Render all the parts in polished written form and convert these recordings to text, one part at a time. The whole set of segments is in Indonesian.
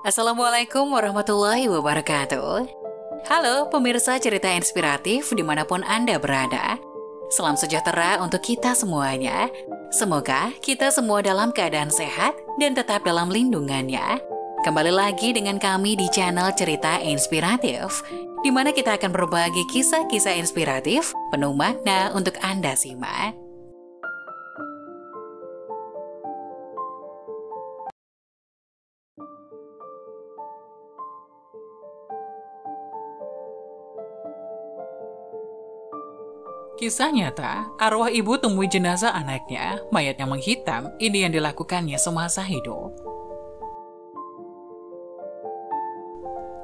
Assalamualaikum warahmatullahi wabarakatuh. Halo pemirsa cerita inspiratif dimanapun Anda berada. Salam sejahtera untuk kita semuanya. Semoga kita semua dalam keadaan sehat dan tetap dalam lindungannya. Kembali lagi dengan kami di channel Cerita Inspiratif, di mana kita akan berbagi kisah-kisah inspiratif penuh makna untuk Anda simak. Kisah nyata, arwah ibu temui jenazah anaknya, mayat yang menghitam, ini yang dilakukannya semasa hidup.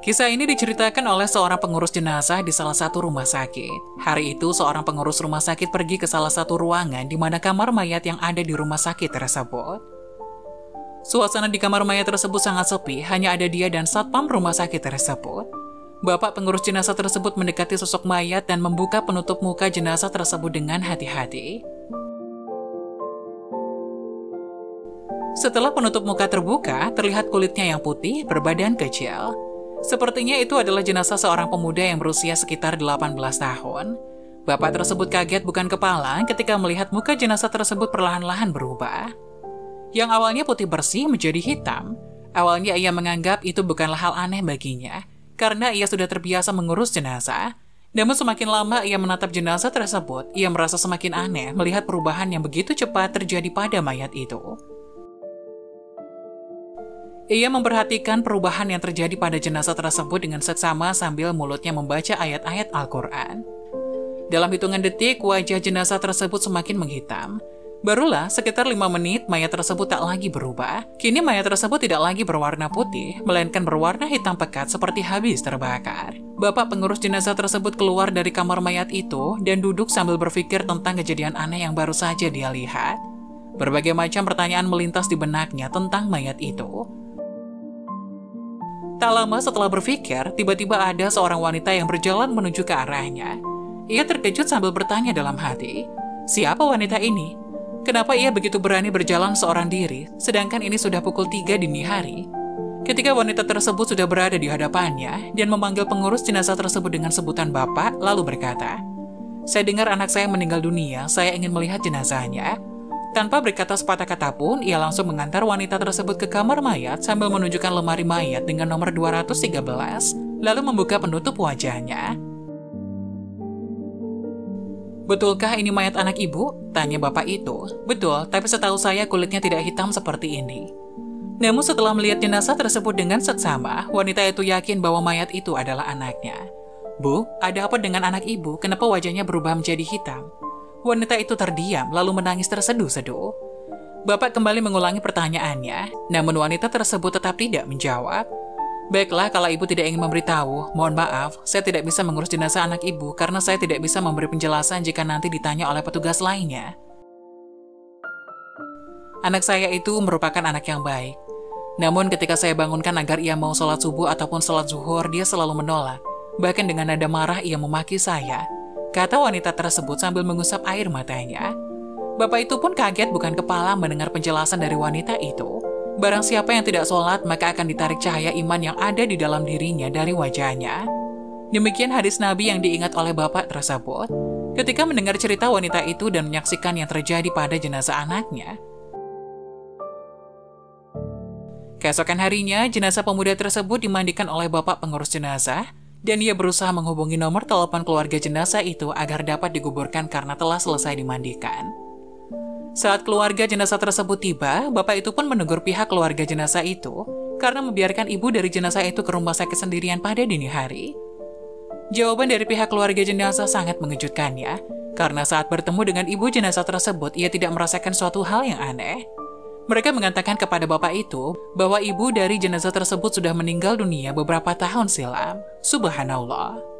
Kisah ini diceritakan oleh seorang pengurus jenazah di salah satu rumah sakit. Hari itu, seorang pengurus rumah sakit pergi ke salah satu ruangan di mana kamar mayat yang ada di rumah sakit tersebut. Suasana di kamar mayat tersebut sangat sepi, hanya ada dia dan satpam rumah sakit tersebut. Bapak pengurus jenazah tersebut mendekati sosok mayat dan membuka penutup muka jenazah tersebut dengan hati-hati. Setelah penutup muka terbuka, terlihat kulitnya yang putih, berbadan kecil. Sepertinya itu adalah jenazah seorang pemuda yang berusia sekitar 18 tahun. Bapak tersebut kaget bukan kepala ketika melihat muka jenazah tersebut perlahan-lahan berubah. Yang awalnya putih bersih menjadi hitam. Awalnya ia menganggap itu bukanlah hal aneh baginya, karena ia sudah terbiasa mengurus jenazah. Namun semakin lama ia menatap jenazah tersebut, ia merasa semakin aneh melihat perubahan yang begitu cepat terjadi pada mayat itu. Ia memperhatikan perubahan yang terjadi pada jenazah tersebut dengan seksama sambil mulutnya membaca ayat-ayat Al-Quran. Dalam hitungan detik, wajah jenazah tersebut semakin menghitam. Barulah sekitar 5 menit mayat tersebut tak lagi berubah. Kini mayat tersebut tidak lagi berwarna putih, melainkan berwarna hitam pekat seperti habis terbakar. Bapak pengurus jenazah tersebut keluar dari kamar mayat itu dan duduk sambil berpikir tentang kejadian aneh yang baru saja dia lihat. Berbagai macam pertanyaan melintas di benaknya tentang mayat itu. Tak lama setelah berpikir, tiba-tiba ada seorang wanita yang berjalan menuju ke arahnya. Ia terkejut sambil bertanya dalam hati, "Siapa wanita ini? Kenapa ia begitu berani berjalan seorang diri, sedangkan ini sudah pukul 3 dini hari?" Ketika wanita tersebut sudah berada di hadapannya dan memanggil pengurus jenazah tersebut dengan sebutan bapak, lalu berkata, "Saya dengar anak saya meninggal dunia, saya ingin melihat jenazahnya." Tanpa berkata sepatah kata pun, ia langsung mengantar wanita tersebut ke kamar mayat sambil menunjukkan lemari mayat dengan nomor 213, lalu membuka penutup wajahnya. "Betulkah ini mayat anak ibu?" tanya bapak itu. "Betul, tapi setahu saya kulitnya tidak hitam seperti ini." Namun setelah melihat jenazah tersebut dengan seksama, wanita itu yakin bahwa mayat itu adalah anaknya. "Bu, ada apa dengan anak ibu? Kenapa wajahnya berubah menjadi hitam?" Wanita itu terdiam lalu menangis terseduh-seduh. Bapak kembali mengulangi pertanyaannya, namun wanita tersebut tetap tidak menjawab. "Baiklah, kalau ibu tidak ingin memberitahu, mohon maaf, saya tidak bisa mengurus jenazah anak ibu karena saya tidak bisa memberi penjelasan jika nanti ditanya oleh petugas lainnya. Anak saya itu merupakan anak yang baik. Namun ketika saya bangunkan agar ia mau sholat subuh ataupun sholat zuhur, dia selalu menolak. Bahkan dengan nada marah ia memaki saya," kata wanita tersebut sambil mengusap air matanya. Bapak itu pun kaget bukan kepala mendengar penjelasan dari wanita itu. Barang siapa yang tidak sholat, maka akan ditarik cahaya iman yang ada di dalam dirinya dari wajahnya. Demikian hadis Nabi yang diingat oleh bapak tersebut ketika mendengar cerita wanita itu dan menyaksikan yang terjadi pada jenazah anaknya. Keesokan harinya, jenazah pemuda tersebut dimandikan oleh bapak pengurus jenazah, dan ia berusaha menghubungi nomor telepon keluarga jenazah itu agar dapat dikuburkan karena telah selesai dimandikan. Saat keluarga jenazah tersebut tiba, bapak itu pun menegur pihak keluarga jenazah itu karena membiarkan ibu dari jenazah itu ke rumah sakit sendirian pada dini hari. Jawaban dari pihak keluarga jenazah sangat mengejutkannya, karena saat bertemu dengan ibu jenazah tersebut, ia tidak merasakan suatu hal yang aneh. Mereka mengatakan kepada bapak itu bahwa ibu dari jenazah tersebut sudah meninggal dunia beberapa tahun silam. Subhanallah.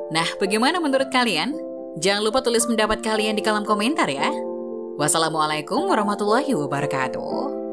Nah, bagaimana menurut kalian? Jangan lupa tulis pendapat kalian di kolom komentar ya. Wassalamualaikum warahmatullahi wabarakatuh.